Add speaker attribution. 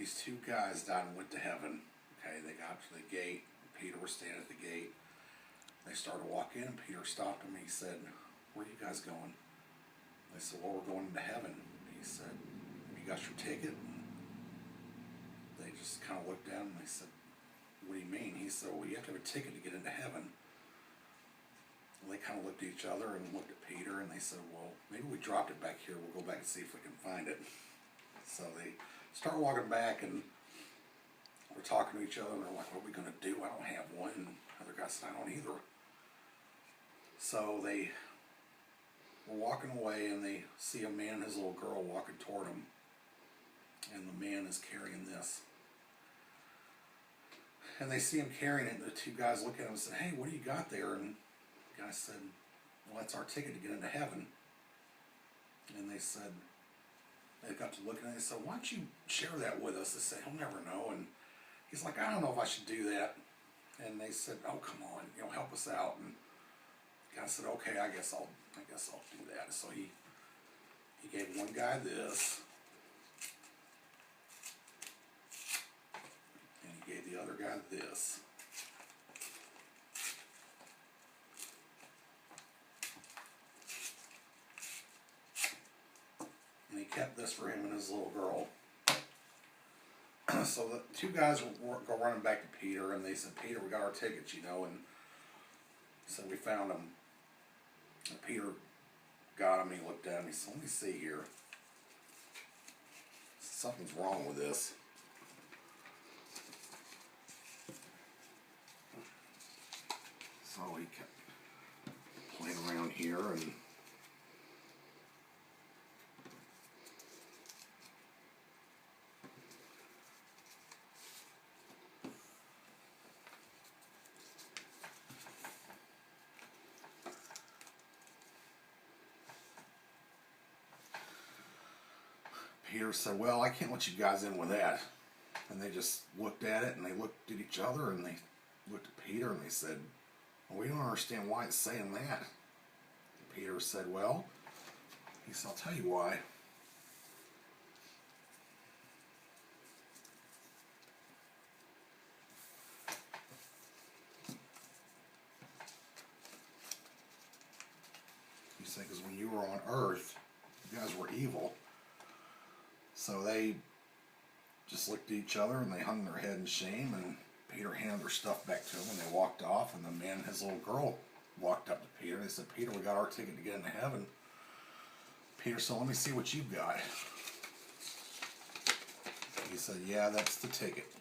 Speaker 1: these two guys died and went to heaven. Okay, they got to the gate. Peter was standing at the gate. They started to walk in, and Peter stopped them. He said, "Where are you guys going?" They said, "Well, we're going to heaven." He said, "You got your ticket?" And they just kind of looked at him and they said, "What do you mean?" He said, "Well, you have to have a ticket to get into heaven." And they kind of looked at each other and looked at Peter, and they said, "Well, maybe we dropped it back here. We'll go back and see if we can find it." So they start walking back, and we're talking to each other, and they're like, "What are we going to do? I don't have one." And the other guy said, "I don't either." So they were walking away, and they see a man and his little girl walking toward them, and the man is carrying this. And they see him carrying it, and the two guys look at him and say, "Hey, what do you got there?" And the guy said, "Well, that's our ticket to get into heaven." And they said, they got to looking at it, and they said, "Why don't you share that with us?" They said, "He'll never know." And he's like, "I don't know if I should do that." And they said, "Oh, come on, help us out." And the guy said, "Okay, I guess I'll do that." So he gave one guy this, and he gave the other guy this. And he kept this for him and his little girl. So the two guys go running back to Peter, and they said, "Peter, we got our tickets, and so we found them." And Peter got him, and he looked at him, he said, "Let me see here. Something's wrong with this." So he kept playing around here, and Peter said, "Well, I can't let you guys in with that." And they just looked at it, and they looked at each other, and they looked at Peter, and they said, "Well, we don't understand why it's saying that." And Peter said, "Well," he said, "I'll tell you why. He said, "Because when you were on earth, you guys were evil." So they just looked at each other, and they hung their head in shame, and Peter handed their stuff back to him, and they walked off, and the man and his little girl walked up to Peter. They said, "Peter, we got our ticket to get into heaven." Peter said, "Let me see what you've got." He said, "Yeah, that's the ticket."